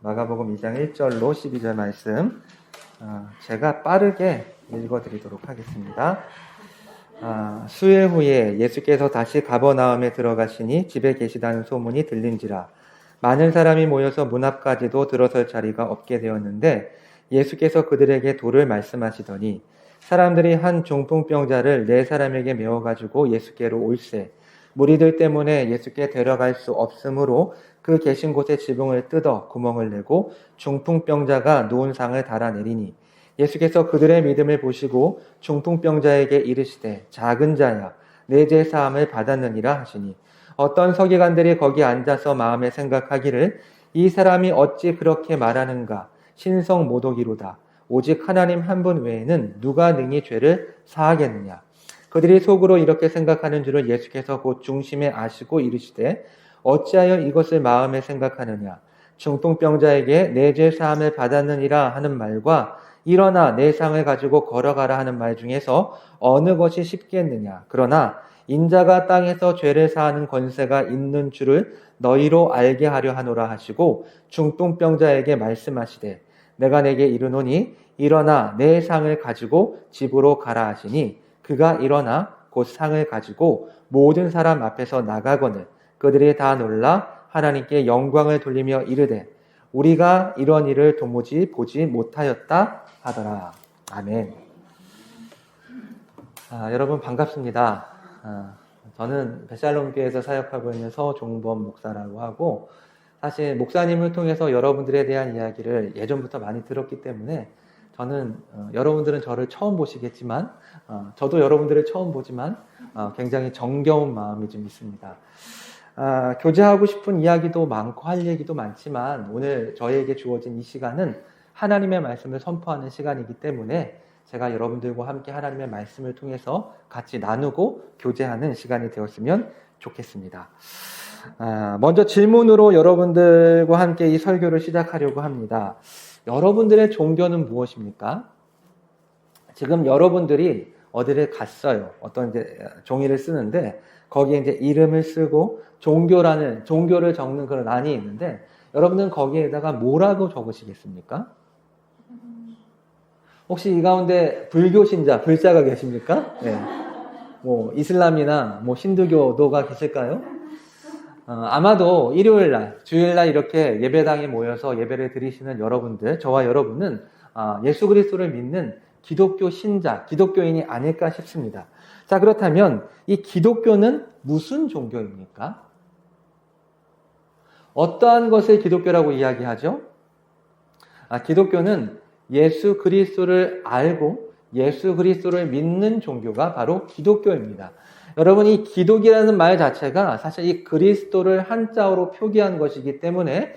마가복음 2장 1절로 12절 말씀 제가 빠르게 읽어드리도록 하겠습니다. 수일 후에 예수께서 다시 가버나움에 들어가시니 집에 계시다는 소문이 들린지라 많은 사람이 모여서 문 앞까지도 들어설 자리가 없게 되었는데 예수께서 그들에게 도를 말씀하시더니 사람들이 한 중풍병자를 4사람에게 메워가지고 예수께로 올세 무리들 때문에 예수께 데려갈 수 없으므로 그 계신 곳에 지붕을 뜯어 구멍을 내고 중풍병자가 누운 상을 달아내리니 예수께서 그들의 믿음을 보시고 중풍병자에게 이르시되 작은 자야 내 죄 사함을 받았느니라 하시니 어떤 서기관들이 거기 앉아서 마음에 생각하기를 이 사람이 어찌 그렇게 말하는가 신성 모독이로다 오직 하나님 한 분 외에는 누가 능히 죄를 사하겠느냐. 그들이 속으로 이렇게 생각하는 줄을 예수께서 곧 중심에 아시고 이르시되 어찌하여 이것을 마음에 생각하느냐. 중풍병자에게 내 죄 사함을 받았느니라 하는 말과 일어나 내 상을 가지고 걸어가라 하는 말 중에서 어느 것이 쉽겠느냐. 그러나 인자가 땅에서 죄를 사하는 권세가 있는 줄을 너희로 알게 하려 하노라 하시고 중풍병자에게 말씀하시되 내가 내게 이르노니 일어나 내 상을 가지고 집으로 가라 하시니 그가 일어나 곧 상을 가지고 모든 사람 앞에서 나가거늘 그들이 다 놀라 하나님께 영광을 돌리며 이르되 우리가 이런 일을 도무지 보지 못하였다 하더라. 아멘. 여러분 반갑습니다. 저는 베살롬교회에서 사역하고 있는 서종범 목사라고 하고 사실 목사님을 통해서 여러분들에 대한 이야기를 예전부터 많이 들었기 때문에 저는 여러분들은 저를 처음 보시겠지만 저도 여러분들을 처음 보지만 굉장히 정겨운 마음이 좀 있습니다. 교제하고 싶은 이야기도 많고 할 얘기도 많지만 오늘 저에게 주어진 이 시간은 하나님의 말씀을 선포하는 시간이기 때문에 제가 여러분들과 함께 하나님의 말씀을 통해서 같이 나누고 교제하는 시간이 되었으면 좋겠습니다. 먼저 질문으로 여러분들과 함께 이 설교를 시작하려고 합니다. 여러분들의 종교는 무엇입니까? 지금 여러분들이 어디를 갔어요. 어떤 이제 종이를 쓰는데 거기에 이제 이름을 쓰고 종교를 적는 그런 란이 있는데 여러분들은 거기에다가 뭐라고 적으시겠습니까? 혹시 이 가운데 불교 신자, 불자가 계십니까? 네. 뭐 이슬람이나 뭐 힌두교도가 계실까요? 아마도 일요일날, 주일날 이렇게 예배당에 모여서 예배를 드리시는 여러분들, 저와 여러분은 예수 그리스도를 믿는 기독교 신자, 기독교인이 아닐까 싶습니다. 자, 그렇다면 이 기독교는 무슨 종교입니까? 어떠한 것을 기독교라고 이야기하죠? 기독교는 예수 그리스도를 알고 예수 그리스도를 믿는 종교가 바로 기독교입니다. 여러분, 이 기독이라는 말 자체가 사실 이 그리스도를 한자어로 표기한 것이기 때문에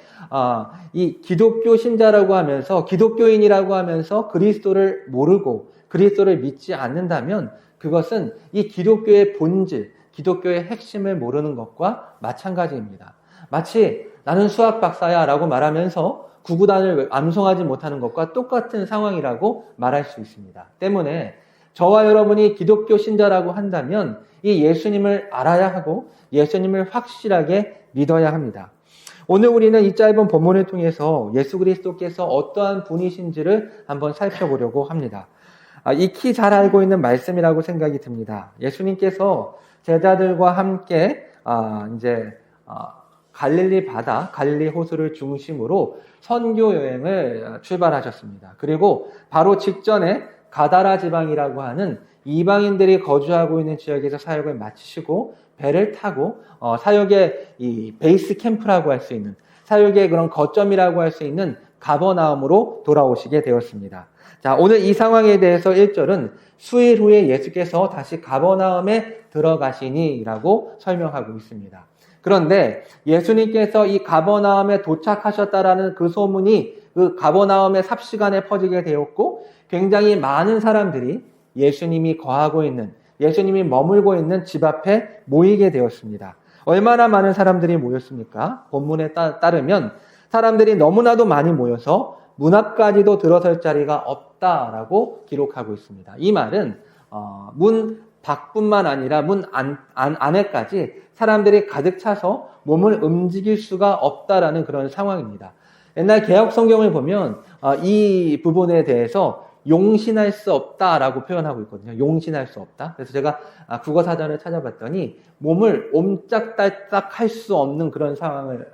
이 기독교 신자라고 하면서 기독교인이라고 하면서 그리스도를 모르고 그리스도를 믿지 않는다면 그것은 이 기독교의 본질, 기독교의 핵심을 모르는 것과 마찬가지입니다. 마치 나는 수학 박사야 라고 말하면서 구구단을 암송하지 못하는 것과 똑같은 상황이라고 말할 수 있습니다. 때문에 저와 여러분이 기독교 신자라고 한다면 이 예수님을 알아야 하고 예수님을 확실하게 믿어야 합니다. 오늘 우리는 이 짧은 본문을 통해서 예수 그리스도께서 어떠한 분이신지를 한번 살펴보려고 합니다. 익히 잘 알고 있는 말씀이라고 생각이 듭니다. 예수님께서 제자들과 함께 갈릴리 바다, 갈릴리 호수를 중심으로 선교 여행을 출발하셨습니다. 그리고 바로 직전에 가다라 지방이라고 하는 이방인들이 거주하고 있는 지역에서 사역을 마치시고 배를 타고 사역의 이 베이스 캠프라고 할 수 있는 사역의 그런 거점이라고 할 수 있는 가버나움으로 돌아오시게 되었습니다. 자, 오늘 이 상황에 대해서 1절은 수일 후에 예수께서 다시 가버나움에 들어가시니라고 설명하고 있습니다. 그런데 예수님께서 이 가버나움에 도착하셨다라는 그 소문이 그 가버나움의 삽시간에 퍼지게 되었고 굉장히 많은 사람들이 예수님이 거하고 있는, 예수님이 머물고 있는 집 앞에 모이게 되었습니다. 얼마나 많은 사람들이 모였습니까? 본문에 따르면 사람들이 너무나도 많이 모여서 문 앞까지도 들어설 자리가 없다라고 기록하고 있습니다. 이 말은 문 밖뿐만 아니라 문 안에까지 사람들이 가득 차서 몸을 움직일 수가 없다라는 그런 상황입니다. 옛날 개역 성경을 보면 이 부분에 대해서 용신할 수 없다라고 표현하고 있거든요. 용신할 수 없다. 그래서 제가 국어 사전을 찾아봤더니 몸을 옴짝달싹 할 수 없는 그런 상황을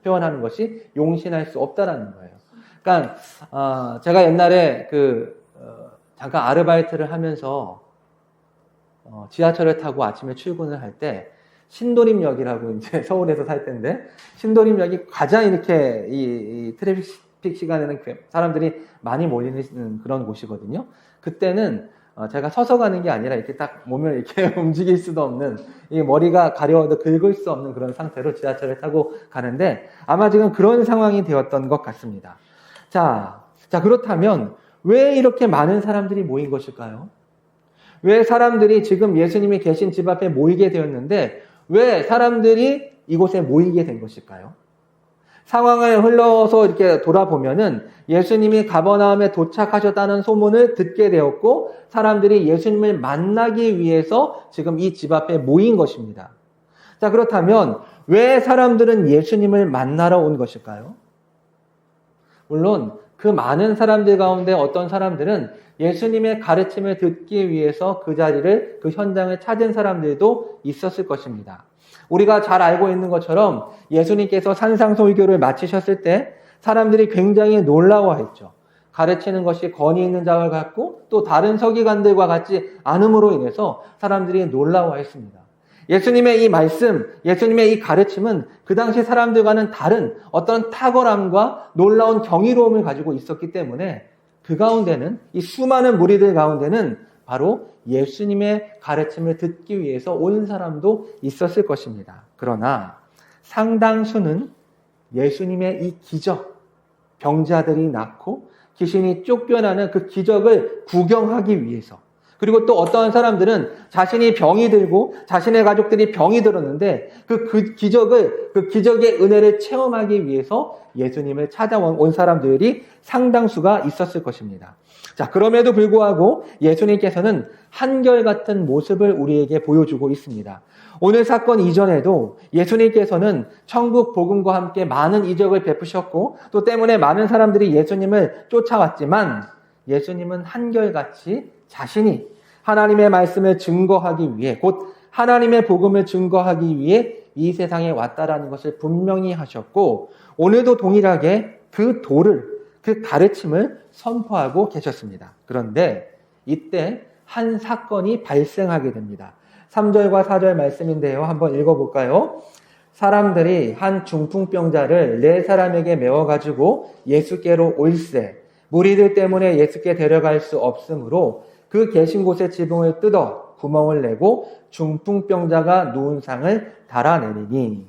표현하는 것이 용신할 수 없다라는 거예요. 그러니까 제가 옛날에 잠깐 아르바이트를 하면서 지하철을 타고 아침에 출근을 할 때 신도림역이라고 이제 서울에서 살 때인데 신도림역이 가장 이렇게 이 트래픽 시간에는 사람들이 많이 몰리는 그런 곳이거든요. 그때는 제가 서서 가는 게 아니라 이렇게 딱 몸을 이렇게 움직일 수도 없는 이 머리가 가려워도 긁을 수 없는 그런 상태로 지하철을 타고 가는데 아마 지금 그런 상황이 되었던 것 같습니다. 자 그렇다면 왜 이렇게 많은 사람들이 모인 것일까요? 왜 사람들이 지금 예수님이 계신 집 앞에 모이게 되었는데 왜 사람들이 이곳에 모이게 된 것일까요? 상황을 흘러서 이렇게 돌아보면은 예수님이 가버나움에 도착하셨다는 소문을 듣게 되었고 사람들이 예수님을 만나기 위해서 지금 이 집 앞에 모인 것입니다. 자, 그렇다면 왜 사람들은 예수님을 만나러 온 것일까요? 물론 그 많은 사람들 가운데 어떤 사람들은 예수님의 가르침을 듣기 위해서 그 자리를, 그 현장을 찾은 사람들도 있었을 것입니다. 우리가 잘 알고 있는 것처럼 예수님께서 산상설교를 마치셨을 때 사람들이 굉장히 놀라워했죠. 가르치는 것이 권위 있는 자와 같고 또 다른 서기관들과 같지 않음으로 인해서 사람들이 놀라워했습니다. 예수님의 이 말씀, 예수님의 이 가르침은 그 당시 사람들과는 다른 어떤 탁월함과 놀라운 경이로움을 가지고 있었기 때문에 그 가운데는 이 수많은 무리들 가운데는 바로 예수님의 가르침을 듣기 위해서 온 사람도 있었을 것입니다. 그러나 상당수는 예수님의 이 기적, 병자들이 낫고 귀신이 쫓겨나는 그 기적을 구경하기 위해서 그리고 또 어떠한 사람들은 자신이 병이 들고 자신의 가족들이 병이 들었는데 그 기적의 은혜를 체험하기 위해서 예수님을 찾아온 사람들이 상당수가 있었을 것입니다. 자, 그럼에도 불구하고 예수님께서는 한결같은 모습을 우리에게 보여주고 있습니다. 오늘 사건 이전에도 예수님께서는 천국 복음과 함께 많은 이적을 베푸셨고 또 때문에 많은 사람들이 예수님을 쫓아왔지만 예수님은 한결같이 자신이 하나님의 말씀을 증거하기 위해 곧 하나님의 복음을 증거하기 위해 이 세상에 왔다라는 것을 분명히 하셨고 오늘도 동일하게 그 가르침을 선포하고 계셨습니다. 그런데 이때 한 사건이 발생하게 됩니다. 3절과 4절 말씀인데요. 한번 읽어볼까요? 사람들이 한 중풍병자를 4사람에게 메워가지고 예수께로 올세 무리들 때문에 예수께 데려갈 수 없으므로 그 계신 곳의 지붕을 뜯어 구멍을 내고 중풍병자가 누운 상을 달아내리니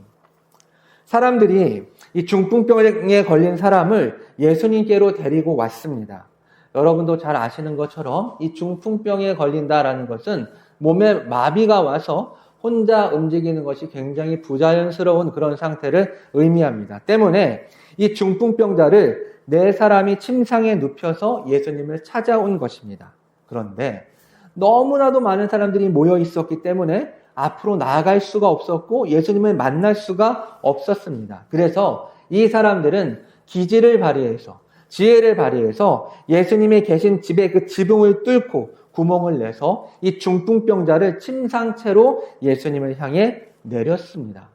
사람들이 이 중풍병에 걸린 사람을 예수님께로 데리고 왔습니다. 여러분도 잘 아시는 것처럼 이 중풍병에 걸린다라는 것은 몸에 마비가 와서 혼자 움직이는 것이 굉장히 부자연스러운 그런 상태를 의미합니다. 때문에 이 중풍병자를 4사람이 침상에 눕혀서 예수님을 찾아온 것입니다. 그런데 너무나도 많은 사람들이 모여 있었기 때문에 앞으로 나아갈 수가 없었고 예수님을 만날 수가 없었습니다. 그래서 이 사람들은 기지를 발휘해서 지혜를 발휘해서 예수님이 계신 집의 그 지붕을 뚫고 구멍을 내서 이 중풍병자를 침상채로 예수님을 향해 내렸습니다.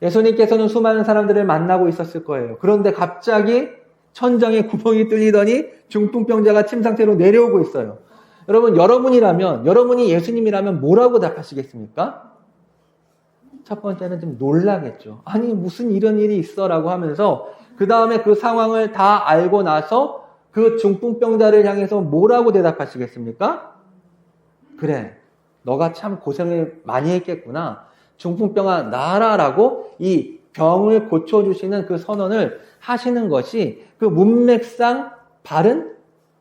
예수님께서는 수많은 사람들을 만나고 있었을 거예요. 그런데 갑자기 천장에 구멍이 뚫리더니 중풍병자가 침상채로 내려오고 있어요. 여러분이 예수님이라면 뭐라고 답하시겠습니까? 첫 번째는 좀 놀라겠죠. 아니, 무슨 이런 일이 있어? 라고 하면서 그 다음에 그 상황을 다 알고 나서 그 중풍병자를 향해서 뭐라고 대답하시겠습니까? 그래, 너가 참 고생을 많이 했겠구나. 중풍병아, 나아라. 라고 이 병을 고쳐주시는 그 선언을 하시는 것이 그 문맥상 바른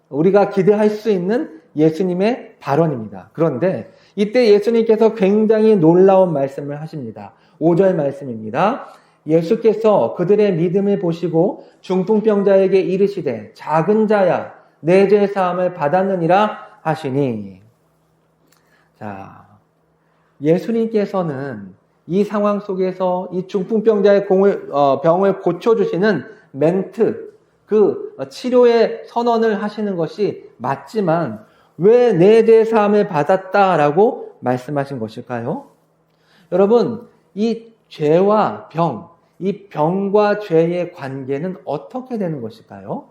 우리가 기대할 수 있는 예수님의 발언입니다. 그런데 이때 예수님께서 굉장히 놀라운 말씀을 하십니다. 5절 말씀입니다. 예수께서 그들의 믿음을 보시고 중풍병자에게 이르시되 작은 자야 내 죄 사함을 받았느니라 하시니 자, 예수님께서는 이 상황 속에서 이 중풍병자의 병을 고쳐주시는 멘트, 그 치료의 선언을 하시는 것이 맞지만 왜 내 죄 사함을 받았다라고 말씀하신 것일까요? 여러분, 이 죄와 병, 이 병과 죄의 관계는 어떻게 되는 것일까요?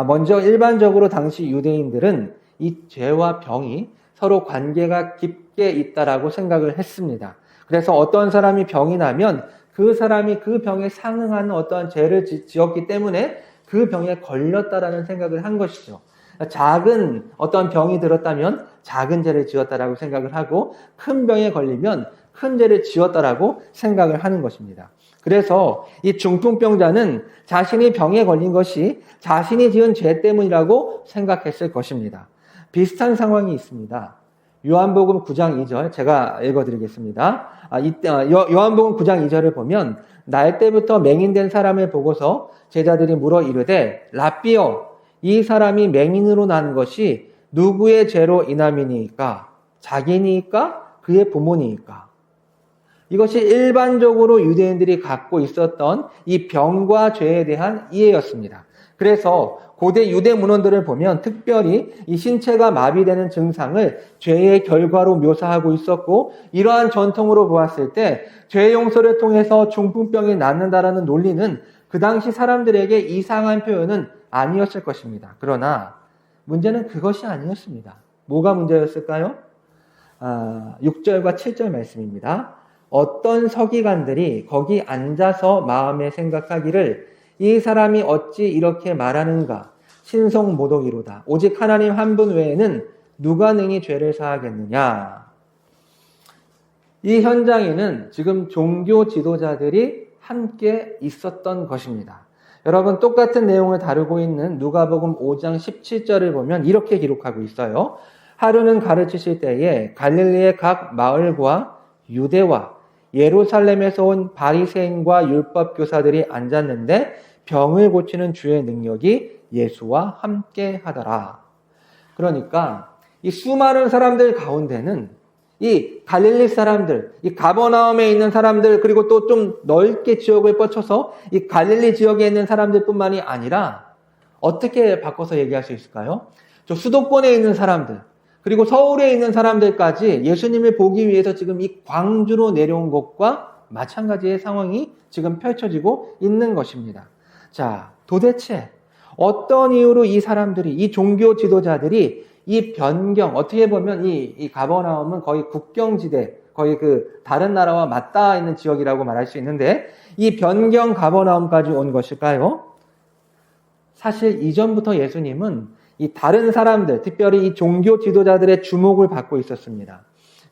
먼저 일반적으로 당시 유대인들은 이 죄와 병이 서로 관계가 깊게 있다라고 생각을 했습니다. 그래서 어떤 사람이 병이 나면 그 사람이 그 병에 상응하는 어떠한 죄를 지었기 때문에 그 병에 걸렸다라는 생각을 한 것이죠. 작은 어떤 병이 들었다면 작은 죄를 지었다라고 생각을 하고 큰 병에 걸리면 큰 죄를 지었다라고 생각을 하는 것입니다. 그래서 이 중풍병자는 자신이 병에 걸린 것이 자신이 지은 죄 때문이라고 생각했을 것입니다. 비슷한 상황이 있습니다. 요한복음 9장 2절 제가 읽어드리겠습니다. 요한복음 9장 2절을 보면 날 때부터 맹인된 사람을 보고서 제자들이 물어 이르되 랍비여 이 사람이 맹인으로 난 것이 누구의 죄로 인함이니까? 자기니까? 그의 부모니까? 이것이 일반적으로 유대인들이 갖고 있었던 이 병과 죄에 대한 이해였습니다. 그래서 고대 유대 문헌들을 보면 특별히 이 신체가 마비되는 증상을 죄의 결과로 묘사하고 있었고 이러한 전통으로 보았을 때 죄 용서를 통해서 중풍병이 낫는다라는 논리는 그 당시 사람들에게 이상한 표현은 아니었을 것입니다. 그러나 문제는 그것이 아니었습니다. 뭐가 문제였을까요? 6절과 7절 말씀입니다. 어떤 서기관들이 거기 앉아서 마음에 생각하기를 이 사람이 어찌 이렇게 말하는가? 신성모독이로다. 오직 하나님 한 분 외에는 누가 능히 죄를 사하겠느냐? 이 현장에는 지금 종교 지도자들이 함께 있었던 것입니다. 여러분 똑같은 내용을 다루고 있는 누가복음 5장 17절을 보면 이렇게 기록하고 있어요. 하루는 가르치실 때에 갈릴리의 각 마을과 유대와 예루살렘에서 온 바리새인과 율법 교사들이 앉았는데 병을 고치는 주의 능력이 예수와 함께 하더라. 그러니까 이 수많은 사람들 가운데는 이 갈릴리 사람들, 이 가버나움에 있는 사람들, 그리고 또 좀 넓게 지역을 뻗쳐서 이 갈릴리 지역에 있는 사람들뿐만이 아니라 어떻게 바꿔서 얘기할 수 있을까요? 저 수도권에 있는 사람들, 그리고 서울에 있는 사람들까지 예수님을 보기 위해서 지금 이 광주로 내려온 것과 마찬가지의 상황이 지금 펼쳐지고 있는 것입니다. 자, 도대체 어떤 이유로 이 사람들이, 이 종교 지도자들이 이 변경, 어떻게 보면 이 가버나움은 거의 국경지대, 거의 그 다른 나라와 맞닿아 있는 지역이라고 말할 수 있는데 이 변경 가버나움까지 온 것일까요? 사실 이전부터 예수님은 이 다른 사람들, 특별히 이 종교 지도자들의 주목을 받고 있었습니다.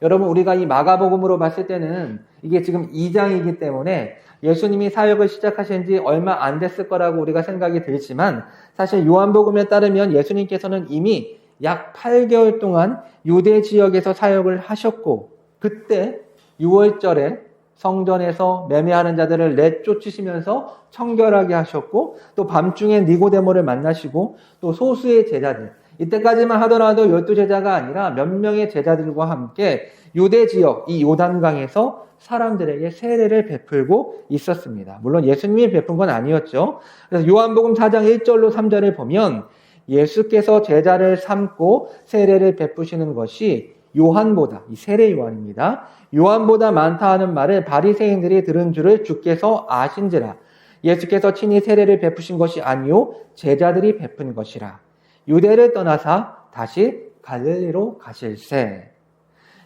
여러분, 우리가 이 마가복음으로 봤을 때는 이게 지금 2장이기 때문에 예수님이 사역을 시작하신 지 얼마 안 됐을 거라고 우리가 생각이 들지만 사실 요한복음에 따르면 예수님께서는 이미 약 8개월 동안 유대 지역에서 사역을 하셨고 그때 6월절에 성전에서 매매하는 자들을 내쫓으시면서 청결하게 하셨고 또 밤중에 니고데모를 만나시고 또 소수의 제자들, 이때까지만 하더라도 12제자가 아니라 몇 명의 제자들과 함께 유대 지역 이 요단강에서 사람들에게 세례를 베풀고 있었습니다. 물론 예수님이 베푼 건 아니었죠. 그래서 요한복음 4장 1절로 3절을 보면 예수께서 제자를 삼고 세례를 베푸시는 것이 요한보다, 이 세례 요한입니다. 요한보다 많다 하는 말을 바리새인들이 들은 줄을 주께서 아신지라. 예수께서 친히 세례를 베푸신 것이 아니요 제자들이 베푼 것이라. 유대를 떠나사 다시 갈릴리로 가실세.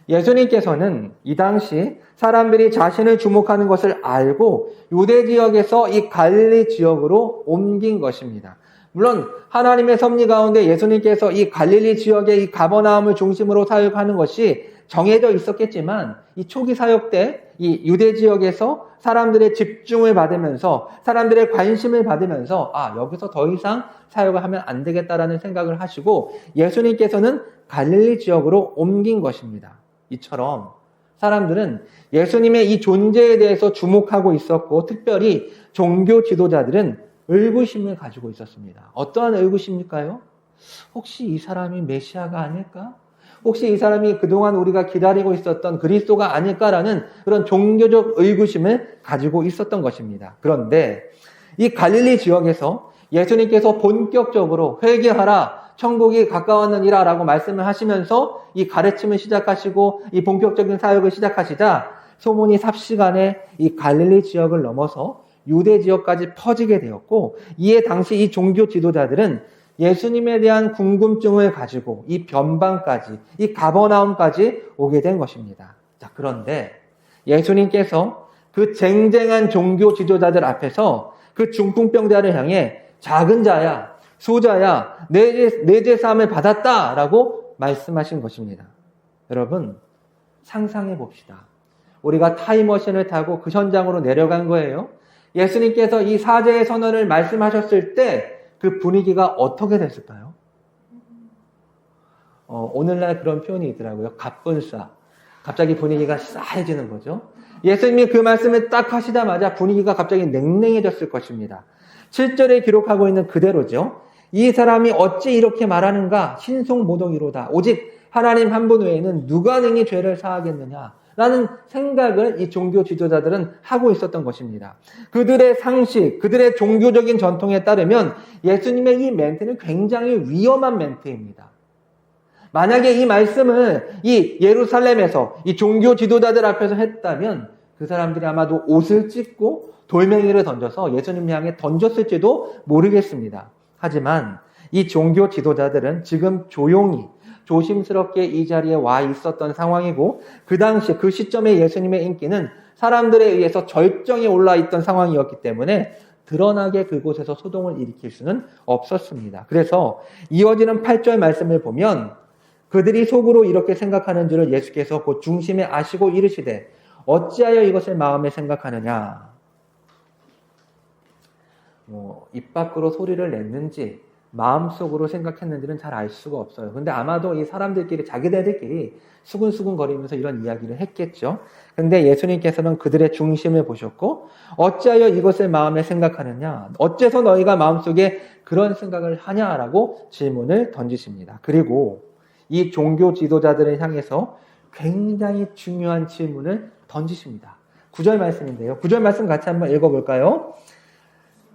예수님께서는 이 당시 사람들이 자신을 주목하는 것을 알고 유대 지역에서 이 갈릴리 지역으로 옮긴 것입니다. 물론 하나님의 섭리 가운데 예수님께서 이 갈릴리 지역의 이 가버나움을 중심으로 사역하는 것이 정해져 있었겠지만 이 초기 사역 때 이 유대 지역에서 사람들의 집중을 받으면서 사람들의 관심을 받으면서 여기서 더 이상 사역을 하면 안 되겠다라는 생각을 하시고 예수님께서는 갈릴리 지역으로 옮긴 것입니다. 이처럼 사람들은 예수님의 이 존재에 대해서 주목하고 있었고 특별히 종교 지도자들은 의구심을 가지고 있었습니다. 어떠한 의구심일까요? 혹시 이 사람이 메시아가 아닐까? 혹시 이 사람이 그동안 우리가 기다리고 있었던 그리스도가 아닐까라는 그런 종교적 의구심을 가지고 있었던 것입니다. 그런데 이 갈릴리 지역에서 예수님께서 본격적으로 회개하라, 천국이 가까웠느니라 라고 말씀을 하시면서 이 가르침을 시작하시고 이 본격적인 사역을 시작하시자 소문이 삽시간에 이 갈릴리 지역을 넘어서 유대 지역까지 퍼지게 되었고, 이에 당시 이 종교 지도자들은 예수님에 대한 궁금증을 가지고 이 변방까지, 이 가버나움까지 오게 된 것입니다. 자, 그런데 예수님께서 그 쟁쟁한 종교 지도자들 앞에서 그 중풍병자를 향해 작은 자야, 소자야, 내 죄 사함을 받았다라고 말씀하신 것입니다. 여러분, 상상해 봅시다. 우리가 타임머신을 타고 그 현장으로 내려간 거예요. 예수님께서 이 사죄의 선언을 말씀하셨을 때 그 분위기가 어떻게 됐을까요? 오늘날 그런 표현이 있더라고요. 갑분싸. 갑자기 분위기가 싸해지는 거죠. 예수님이 그 말씀을 딱 하시자마자 분위기가 갑자기 냉랭해졌을 것입니다. 7절에 기록하고 있는 그대로죠. 이 사람이 어찌 이렇게 말하는가? 신송모독이로다. 오직 하나님 한 분 외에는 누가 능히 죄를 사하겠느냐? 라는 생각을 이 종교 지도자들은 하고 있었던 것입니다. 그들의 상식, 그들의 종교적인 전통에 따르면 예수님의 이 멘트는 굉장히 위험한 멘트입니다. 만약에 이 말씀을 이 예루살렘에서 이 종교 지도자들 앞에서 했다면 그 사람들이 아마도 옷을 찢고 돌멩이를 던져서 예수님 향해 던졌을지도 모르겠습니다. 하지만 이 종교 지도자들은 지금 조용히 조심스럽게 이 자리에 와 있었던 상황이고, 그 당시 그 시점에 예수님의 인기는 사람들에 의해서 절정에 올라 있던 상황이었기 때문에 드러나게 그곳에서 소동을 일으킬 수는 없었습니다. 그래서 이어지는 8절 말씀을 보면 그들이 속으로 이렇게 생각하는 줄을 예수께서 곧 중심에 아시고 이르시되 어찌하여 이것을 마음에 생각하느냐. 입 밖으로 소리를 냈는지 마음속으로 생각했는지는 잘 알 수가 없어요. 근데 아마도 이 사람들끼리, 자기들끼리 수근수근 거리면서 이런 이야기를 했겠죠. 근데 예수님께서는 그들의 중심을 보셨고 어찌하여 이것을 마음에 생각하느냐, 어째서 너희가 마음속에 그런 생각을 하냐라고 질문을 던지십니다. 그리고 이 종교 지도자들을 향해서 굉장히 중요한 질문을 던지십니다. 9절 말씀인데요. 9절 말씀 같이 한번 읽어볼까요?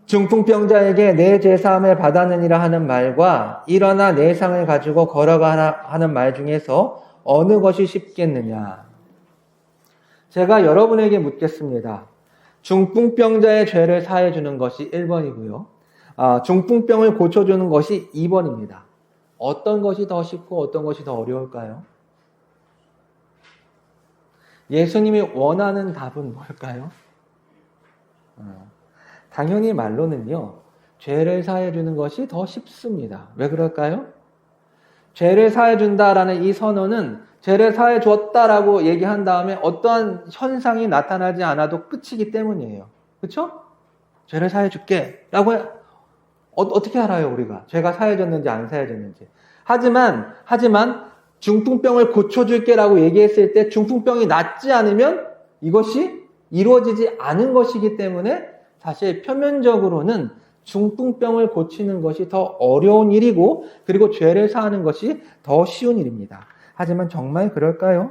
중풍병자에게 내 죄사함을 받았느니라 하는 말과 일어나 내 상을 가지고 걸어가라 하는 말 중에서 어느 것이 쉽겠느냐? 제가 여러분에게 묻겠습니다. 중풍병자의 죄를 사해 주는 것이 1번이고요. 중풍병을 고쳐주는 것이 2번입니다. 어떤 것이 더 쉽고 어떤 것이 더 어려울까요? 예수님이 원하는 답은 뭘까요? 당연히 말로는요, 죄를 사해주는 것이 더 쉽습니다. 왜 그럴까요? 죄를 사해준다라는 이 선언은 죄를 사해줬다라고 얘기한 다음에 어떠한 현상이 나타나지 않아도 끝이기 때문이에요. 그렇죠? 죄를 사해줄게 라고 어떻게 알아요, 우리가? 죄가 사해졌는지 안 사해졌는지. 하지만 중풍병을 고쳐줄게 라고 얘기했을 때 중풍병이 낫지 않으면 이것이 이루어지지 않은 것이기 때문에 사실 표면적으로는 중풍병을 고치는 것이 더 어려운 일이고, 그리고 죄를 사하는 것이 더 쉬운 일입니다. 하지만 정말 그럴까요?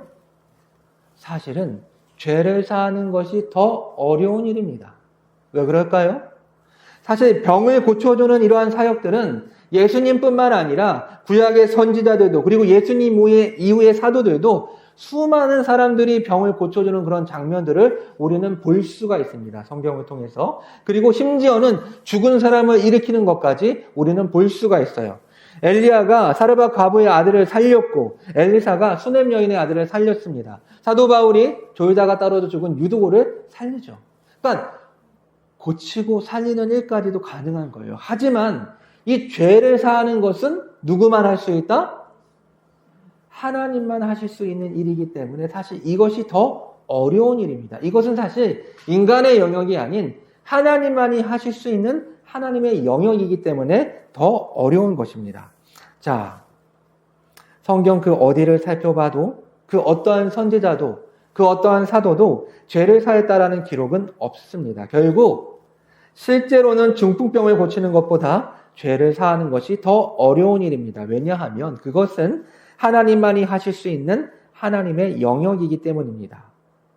사실은 죄를 사하는 것이 더 어려운 일입니다. 왜 그럴까요? 사실 병을 고쳐주는 이러한 사역들은 예수님뿐만 아니라 구약의 선지자들도, 그리고 예수님 이후의 사도들도 수많은 사람들이 병을 고쳐주는 그런 장면들을 우리는 볼 수가 있습니다. 성경을 통해서. 그리고 심지어는 죽은 사람을 일으키는 것까지 우리는 볼 수가 있어요. 엘리야가 사르밧 과부의 아들을 살렸고 엘리사가 수넴 여인의 아들을 살렸습니다. 사도 바울이 졸다가 떨어져 죽은 유두고를 살리죠. 그러니까 고치고 살리는 일까지도 가능한 거예요. 하지만 이 죄를 사하는 것은 누구만 할 수 있다? 하나님만 하실 수 있는 일이기 때문에 사실 이것이 더 어려운 일입니다. 이것은 사실 인간의 영역이 아닌 하나님만이 하실 수 있는 하나님의 영역이기 때문에 더 어려운 것입니다. 자, 성경 그 어디를 살펴봐도 그 어떠한 선지자도 그 어떠한 사도도 죄를 사했다라는 기록은 없습니다. 결국 실제로는 중풍병을 고치는 것보다 죄를 사하는 것이 더 어려운 일입니다. 왜냐하면 그것은 하나님만이 하실 수 있는 하나님의 영역이기 때문입니다.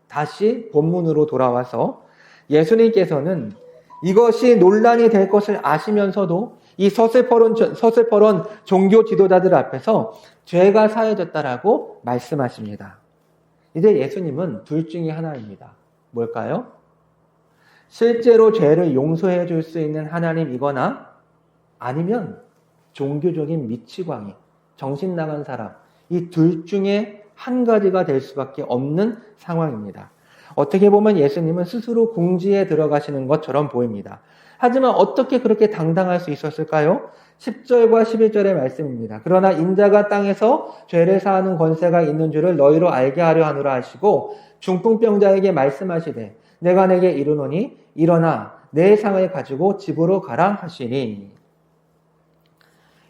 다시 본문으로 돌아와서 예수님께서는 이것이 논란이 될 것을 아시면서도 이 서슬퍼런 종교 지도자들 앞에서 죄가 사해졌다라고 말씀하십니다. 이제 예수님은 둘 중에 하나입니다. 뭘까요? 실제로 죄를 용서해 줄 수 있는 하나님이거나 아니면 종교적인 미치광이, 정신 나간 사람, 이 둘 중에 한 가지가 될 수밖에 없는 상황입니다. 어떻게 보면 예수님은 스스로 궁지에 들어가시는 것처럼 보입니다. 하지만 어떻게 그렇게 당당할 수 있었을까요? 10절과 11절의 말씀입니다. 그러나 인자가 땅에서 죄를 사하는 권세가 있는 줄을 너희로 알게 하려 하노라 하시고 중풍병자에게 말씀하시되 내가 내게 이르노니 일어나 내 상을 가지고 집으로 가라 하시니.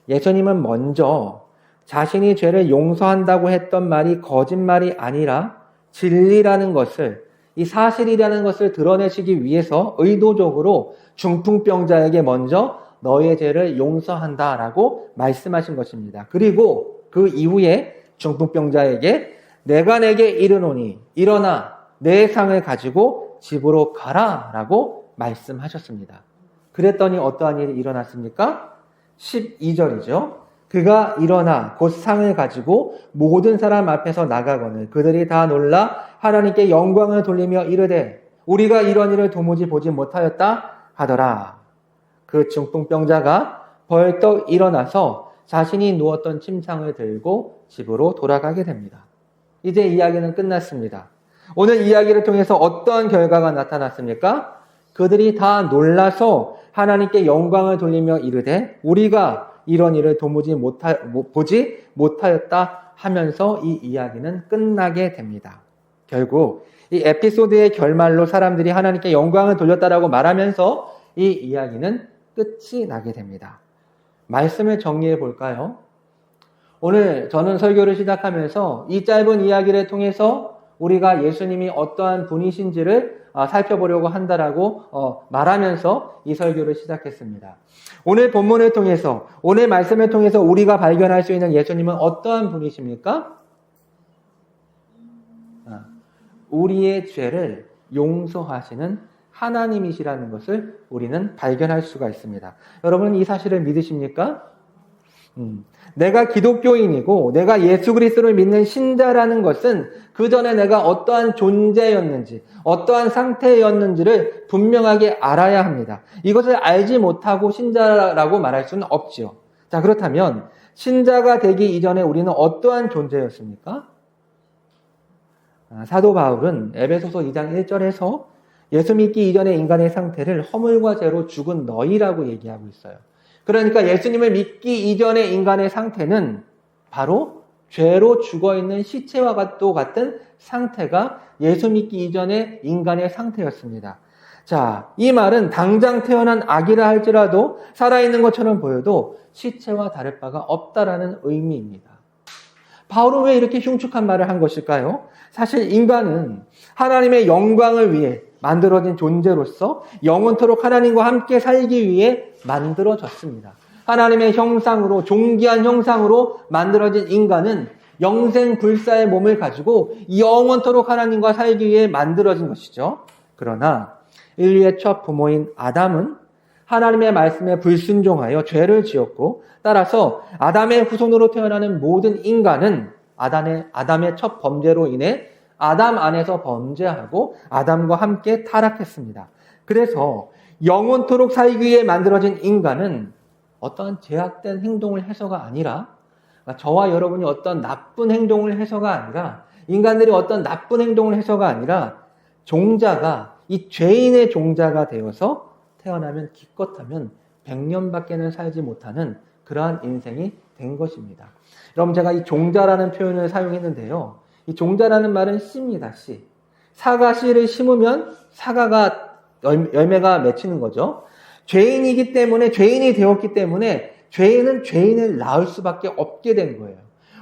예수님은 먼저 자신이 죄를 용서한다고 했던 말이 거짓말이 아니라 진리라는 것을, 이 사실이라는 것을 드러내시기 위해서 의도적으로 중풍병자에게 먼저 너의 죄를 용서한다라고 말씀하신 것입니다. 그리고 그 이후에 중풍병자에게 내가 내게 이르노니 일어나 내 상을 가지고 집으로 가라라고 말씀하셨습니다. 그랬더니 어떠한 일이 일어났습니까? 12절이죠. 그가 일어나 곧 상을 가지고 모든 사람 앞에서 나가거늘 그들이 다 놀라 하나님께 영광을 돌리며 이르되 우리가 이런 일을 도무지 보지 못하였다 하더라. 그 중풍병자가 벌떡 일어나서 자신이 누웠던 침상을 들고 집으로 돌아가게 됩니다. 이제 이야기는 끝났습니다. 오늘 이야기를 통해서 어떤 결과가 나타났습니까? 그들이 다 놀라서 하나님께 영광을 돌리며 이르되 우리가 이런 일을 도무지 보지 못하였다 하면서 이 이야기는 끝나게 됩니다. 결국 이 에피소드의 결말로 사람들이 하나님께 영광을 돌렸다라고 말하면서 이 이야기는 끝이 나게 됩니다. 말씀을 정리해 볼까요? 오늘 저는 설교를 시작하면서 이 짧은 이야기를 통해서 우리가 예수님이 어떠한 분이신지를 살펴보려고 한다라고 말하면서 이 설교를 시작했습니다. 오늘 본문을 통해서, 오늘 말씀을 통해서 우리가 발견할 수 있는 예수님은 어떠한 분이십니까? 우리의 죄를 용서하시는 하나님이시라는 것을 우리는 발견할 수가 있습니다. 여러분은 이 사실을 믿으십니까? 내가 기독교인이고 내가 예수 그리스도를 믿는 신자라는 것은 그 전에 내가 어떠한 존재였는지 어떠한 상태였는지를 분명하게 알아야 합니다. 이것을 알지 못하고 신자라고 말할 수는 없죠. 자, 그렇다면 신자가 되기 이전에 우리는 어떠한 존재였습니까? 사도 바울은 에베소서 2장 1절에서 예수 믿기 이전의 인간의 상태를 허물과 죄로 죽은 너희라고 얘기하고 있어요. 그러니까 예수님을 믿기 이전의 인간의 상태는 바로 죄로 죽어있는 시체와 같은 상태가 예수 믿기 이전의 인간의 상태였습니다. 자, 이 말은 당장 태어난 아기라 할지라도 살아있는 것처럼 보여도 시체와 다를 바가 없다라는 의미입니다. 바울은 왜 이렇게 흉측한 말을 한 것일까요? 사실 인간은 하나님의 영광을 위해 만들어진 존재로서 영원토록 하나님과 함께 살기 위해 만들어졌습니다. 하나님의 형상으로, 존귀한 형상으로 만들어진 인간은 영생불사의 몸을 가지고 영원토록 하나님과 살기 위해 만들어진 것이죠. 그러나 인류의 첫 부모인 아담은 하나님의 말씀에 불순종하여 죄를 지었고 따라서 아담의 후손으로 태어나는 모든 인간은 아담의 첫 범죄로 인해 아담 안에서 범죄하고 아담과 함께 타락했습니다. 그래서 영원토록 살기 위해 만들어진 인간은 어떠한 제약된 행동을 해서가 아니라 저와 여러분이 어떤 나쁜 행동을 해서가 아니라 인간들이 어떤 나쁜 행동을 해서가 아니라 종자가 이 죄인의 종자가 되어서 태어나면 기껏하면 100년밖에는 살지 못하는 그러한 인생이 된 것입니다. 여러분 제가 이 종자라는 표현을 사용했는데요. 이 종자라는 말은 씨입니다. 씨. 사과 씨를 심으면 사과가 열매가 맺히는 거죠. 죄인이 되었기 때문에 죄인은 죄인을 낳을 수밖에 없게 된 거예요.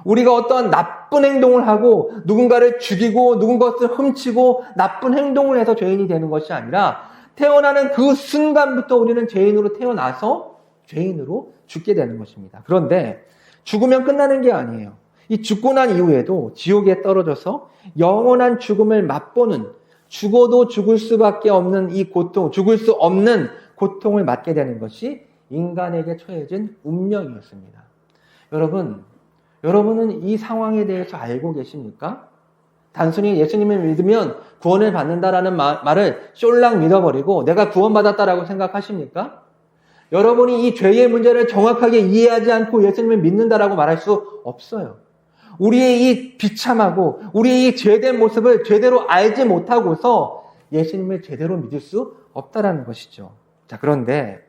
우리가 어떠한 나쁜 행동을 하고 누군가를 죽이고 누군가를 훔치고 나쁜 행동을 해서 죄인이 되는 것이 아니라 태어나는 그 순간부터 우리는 죄인으로 태어나서 죄인으로 죽게 되는 것입니다. 그런데 죽으면 끝나는 게 아니에요. 이 죽고 난 이후에도 지옥에 떨어져서 영원한 죽음을 맛보는 죽어도 죽을 수밖에 없는 이 고통, 죽을 수 없는 고통을 맞게 되는 것이 인간에게 처해진 운명이었습니다. 여러분은 이 상황에 대해서 알고 계십니까? 단순히 예수님을 믿으면 구원을 받는다라는 말을 쫄랑 믿어버리고 내가 구원받았다라고 생각하십니까? 여러분이 이 죄의 문제를 정확하게 이해하지 않고 예수님을 믿는다라고 말할 수 없어요. 우리의 이 비참하고 우리의 이 죄된 모습을 제대로 알지 못하고서 예수님을 제대로 믿을 수 없다라는 것이죠. 자, 그런데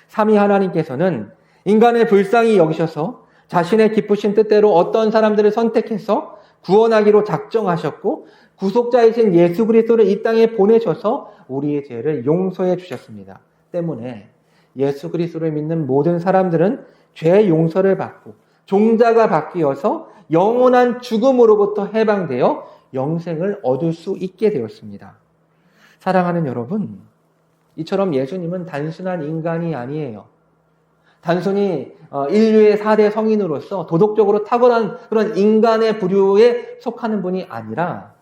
삼위 하나님께서는 인간을 불쌍히 여기셔서 자신의 기쁘신 뜻대로 어떤 사람들을 선택해서 구원하기로 작정하셨고 구속자이신 예수 그리스도를 이 땅에 보내셔서 우리의 죄를 용서해 주셨습니다. 때문에 예수 그리스도를 믿는 모든 사람들은 죄 용서를 받고 종자가 바뀌어서 영원한 죽음으로부터 해방되어 영생을 얻을 수 있게 되었습니다. 사랑하는 여러분, 이처럼 예수님은 단순한 인간이 아니에요. 단순히 인류의 4대 성인으로서 도덕적으로 탁월한 그런 인간의 부류에 속하는 분이 아니라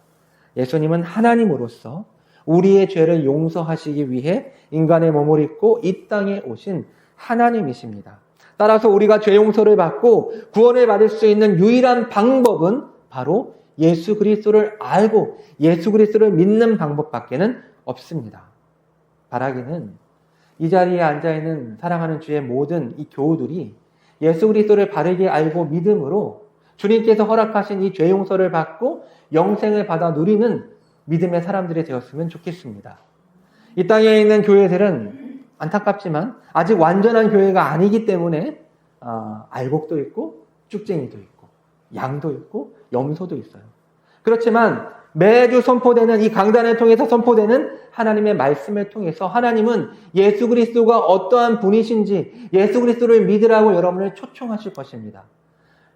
예수님은 하나님으로서 우리의 죄를 용서하시기 위해 인간의 몸을 입고 이 땅에 오신 하나님이십니다. 따라서 우리가 죄 용서를 받고 구원을 받을 수 있는 유일한 방법은 바로 예수 그리스도를 알고 예수 그리스도를 믿는 방법밖에는 없습니다. 바라기는 이 자리에 앉아있는 사랑하는 주의 모든 이 교우들이 예수 그리스도를 바르게 알고 믿음으로 주님께서 허락하신 이 죄 용서를 받고 영생을 받아 누리는 믿음의 사람들이 되었으면 좋겠습니다. 이 땅에 있는 교회들은 안타깝지만 아직 완전한 교회가 아니기 때문에 알곡도 있고 쭉쟁이도 있고 양도 있고 염소도 있어요. 그렇지만 매주 선포되는 이 강단을 통해서 선포되는 하나님의 말씀을 통해서 하나님은 예수 그리스도가 어떠한 분이신지 예수 그리스도를 믿으라고 여러분을 초청하실 것입니다.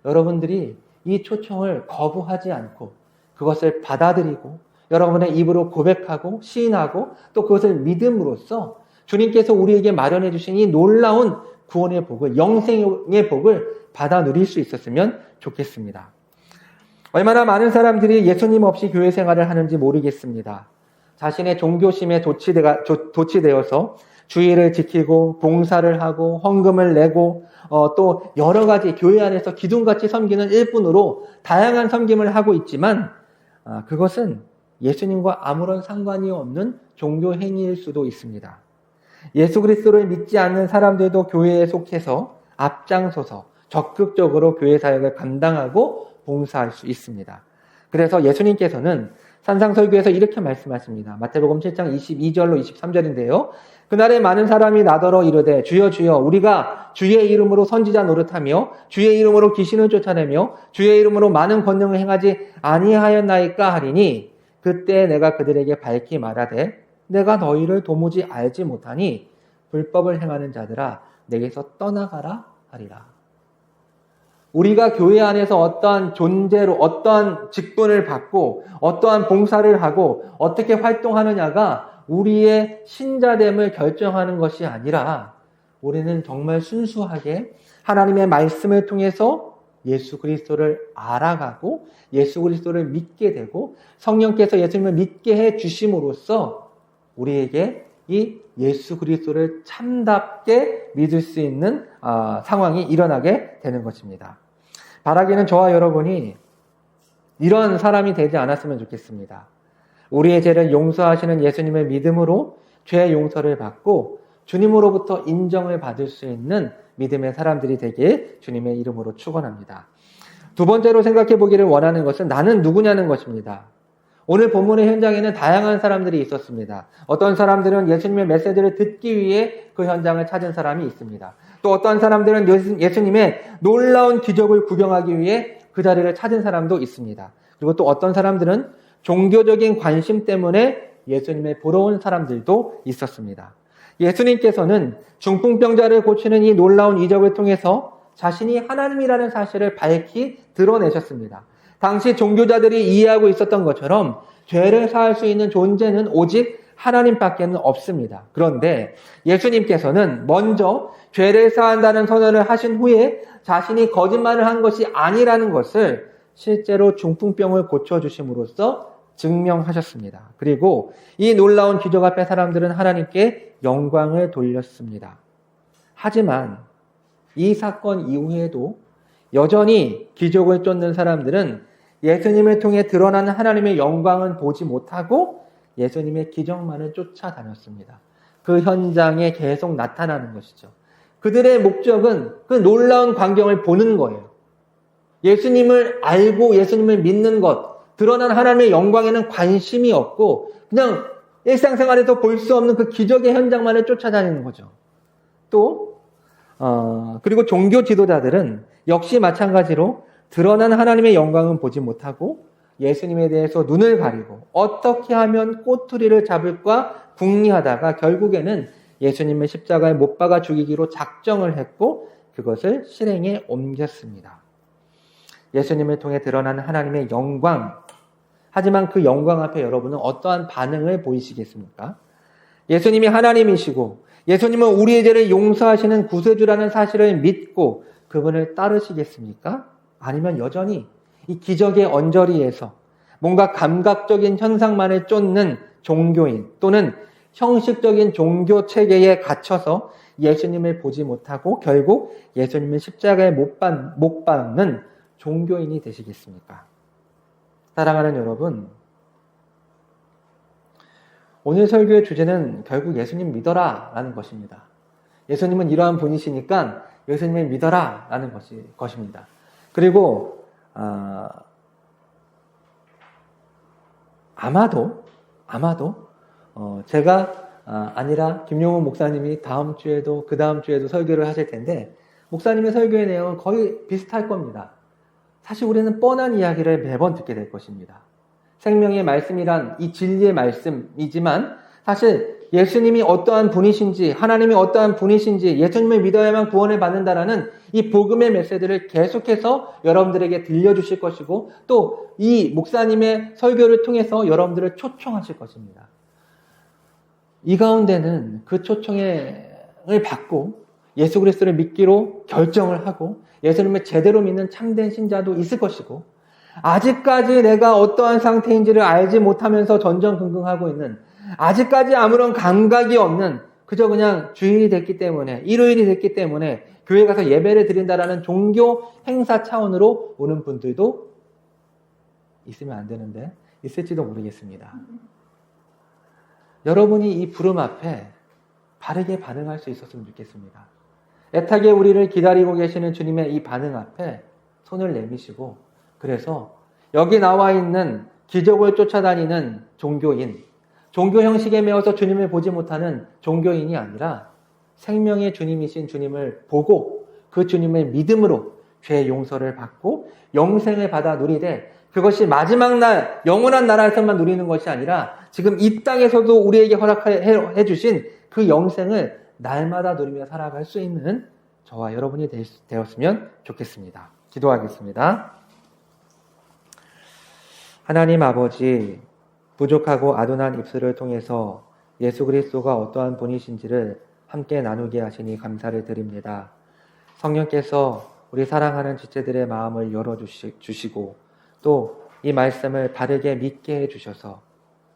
여러분들이 이 초청을 거부하지 않고 그것을 받아들이고 여러분의 입으로 고백하고 시인하고 또 그것을 믿음으로써 주님께서 우리에게 마련해 주신 이 놀라운 구원의 복을, 영생의 복을 받아 누릴 수 있었으면 좋겠습니다. 얼마나 많은 사람들이 예수님 없이 교회 생활을 하는지 모르겠습니다. 자신의 종교심에 도취되어서 주의를 지키고 봉사를 하고 헌금을 내고 또 여러 가지 교회 안에서 기둥같이 섬기는 일뿐으로 다양한 섬김을 하고 있지만 그것은 예수님과 아무런 상관이 없는 종교 행위일 수도 있습니다. 예수 그리스도를 믿지 않는 사람들도 교회에 속해서 앞장서서 적극적으로 교회 사역을 감당하고 봉사할 수 있습니다. 그래서 예수님께서는 산상설교에서 이렇게 말씀하십니다. 마태복음 7장 22절로 23절인데요. 그날에 많은 사람이 나더러 이르되 주여 주여 우리가 주의 이름으로 선지자 노릇하며 주의 이름으로 귀신을 쫓아내며 주의 이름으로 많은 권능을 행하지 아니하였나이까 하리니 그때 내가 그들에게 밝히 말하되 내가 너희를 도무지 알지 못하니 불법을 행하는 자들아 내게서 떠나가라 하리라. 우리가 교회 안에서 어떠한 존재로 어떠한 직분을 받고 어떠한 봉사를 하고 어떻게 활동하느냐가 우리의 신자됨을 결정하는 것이 아니라 우리는 정말 순수하게 하나님의 말씀을 통해서 예수 그리스도를 알아가고 예수 그리스도를 믿게 되고 성령께서 예수님을 믿게 해 주심으로써 우리에게 이 예수 그리스도를 참답게 믿을 수 있는 상황이 일어나게 되는 것입니다. 바라기는 저와 여러분이 이런 사람이 되지 않았으면 좋겠습니다. 우리의 죄를 용서하시는 예수님의 믿음으로 죄 용서를 받고 주님으로부터 인정을 받을 수 있는 믿음의 사람들이 되길 주님의 이름으로 축원합니다. 두 번째로 생각해 보기를 원하는 것은 나는 누구냐는 것입니다. 오늘 본문의 현장에는 다양한 사람들이 있었습니다. 어떤 사람들은 예수님의 메시지를 듣기 위해 그 현장을 찾은 사람이 있습니다. 또 어떤 사람들은 예수님의 놀라운 기적을 구경하기 위해 그 자리를 찾은 사람도 있습니다. 그리고 또 어떤 사람들은 종교적인 관심 때문에 예수님을 보러 온 사람들도 있었습니다. 예수님께서는 중풍병자를 고치는 이 놀라운 이적을 통해서 자신이 하나님이라는 사실을 밝히 드러내셨습니다. 당시 종교자들이 이해하고 있었던 것처럼 죄를 사할 수 있는 존재는 오직 하나님밖에는 없습니다. 그런데 예수님께서는 먼저 죄를 사한다는 선언을 하신 후에 자신이 거짓말을 한 것이 아니라는 것을 실제로 중풍병을 고쳐주심으로써 증명하셨습니다. 그리고 이 놀라운 기적 앞에 사람들은 하나님께 영광을 돌렸습니다. 하지만 이 사건 이후에도 여전히 기적을 쫓는 사람들은 예수님을 통해 드러나는 하나님의 영광은 보지 못하고 예수님의 기적만을 쫓아다녔습니다. 그 현장에 계속 나타나는 것이죠. 그들의 목적은 그 놀라운 광경을 보는 거예요. 예수님을 알고 예수님을 믿는 것, 드러난 하나님의 영광에는 관심이 없고 그냥 일상생활에서 볼 수 없는 그 기적의 현장만을 쫓아다니는 거죠. 또 그리고 종교 지도자들은 역시 마찬가지로 드러난 하나님의 영광은 보지 못하고 예수님에 대해서 눈을 가리고 어떻게 하면 꼬투리를 잡을까 궁리하다가 결국에는 예수님을 십자가에 못 박아 죽이기로 작정을 했고 그것을 실행에 옮겼습니다. 예수님을 통해 드러나는 하나님의 영광, 하지만 그 영광 앞에 여러분은 어떠한 반응을 보이시겠습니까? 예수님이 하나님이시고 예수님은 우리의 죄를 용서하시는 구세주라는 사실을 믿고 그분을 따르시겠습니까? 아니면 여전히 이 기적의 언저리에서 뭔가 감각적인 현상만을 쫓는 종교인 또는 형식적인 종교 체계에 갇혀서 예수님을 보지 못하고 결국 예수님을 십자가에 못 박는 종교인이 되시겠습니까? 사랑하는 여러분, 오늘 설교의 주제는 결국 예수님 믿어라 라는 것입니다. 예수님은 이러한 분이시니까 예수님을 믿어라 라는 것입니다. 그리고 아마도 제가 아니라 김용훈 목사님이 다음 주에도 그 다음 주에도 설교를 하실 텐데 목사님의 설교의 내용은 거의 비슷할 겁니다. 사실 우리는 뻔한 이야기를 매번 듣게 될 것입니다. 생명의 말씀이란 이 진리의 말씀이지만 사실 예수님이 어떠한 분이신지 하나님이 어떠한 분이신지 예수님을 믿어야만 구원을 받는다라는 이 복음의 메시지를 계속해서 여러분들에게 들려주실 것이고 또 이 목사님의 설교를 통해서 여러분들을 초청하실 것입니다. 이 가운데는 그 초청을 받고 예수 그리스도를 믿기로 결정을 하고 예수님을 제대로 믿는 참된 신자도 있을 것이고 아직까지 내가 어떠한 상태인지를 알지 못하면서 전전긍긍하고 있는 아직까지 아무런 감각이 없는 그저 그냥 주일이 됐기 때문에 일요일이 됐기 때문에 교회 가서 예배를 드린다라는 종교 행사 차원으로 오는 분들도 있으면 안 되는데 있을지도 모르겠습니다. 여러분이 이 부름 앞에 바르게 반응할 수 있었으면 좋겠습니다. 애타게 우리를 기다리고 계시는 주님의 이 반응 앞에 손을 내미시고 그래서 여기 나와 있는 기적을 쫓아다니는 종교인, 종교 형식에 매어서 주님을 보지 못하는 종교인이 아니라 생명의 주님이신 주님을 보고 그 주님의 믿음으로 죄 용서를 받고 영생을 받아 누리되 그것이 마지막 날 영원한 나라에서만 누리는 것이 아니라 지금 이 땅에서도 우리에게 허락해 주신 그 영생을 날마다 누리며 살아갈 수 있는 저와 여러분이 되었으면 좋겠습니다. 기도하겠습니다. 하나님 아버지, 부족하고 아둔한 입술을 통해서 예수 그리스도가 어떠한 분이신지를 함께 나누게 하시니 감사를 드립니다. 성령께서 우리 사랑하는 지체들의 마음을 열어주시고 또 이 말씀을 바르게 믿게 해주셔서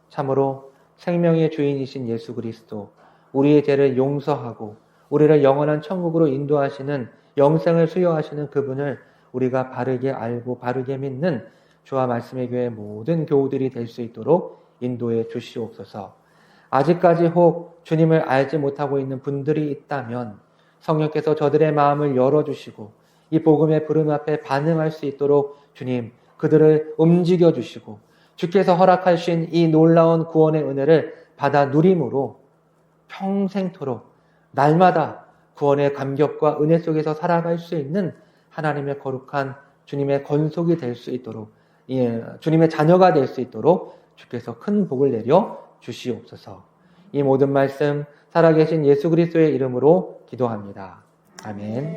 참으로 생명의 주인이신 예수 그리스도, 우리의 죄를 용서하고 우리를 영원한 천국으로 인도하시는 영생을 수여하시는 그분을 우리가 바르게 알고 바르게 믿는 주와 말씀의 교회 모든 교우들이 될 수 있도록 인도해 주시옵소서. 아직까지 혹 주님을 알지 못하고 있는 분들이 있다면 성령께서 저들의 마음을 열어주시고 이 복음의 부름 앞에 반응할 수 있도록 주님 그들을 움직여 주시고 주께서 허락하신 이 놀라운 구원의 은혜를 받아 누림으로 평생토록 날마다 구원의 감격과 은혜 속에서 살아갈 수 있는 하나님의 거룩한 주님의 건속이 될 수 있도록 주님의 자녀가 될 수 있도록 주께서 큰 복을 내려 주시옵소서. 이 모든 말씀 살아계신 예수 그리스도의 이름으로 기도합니다. 아멘.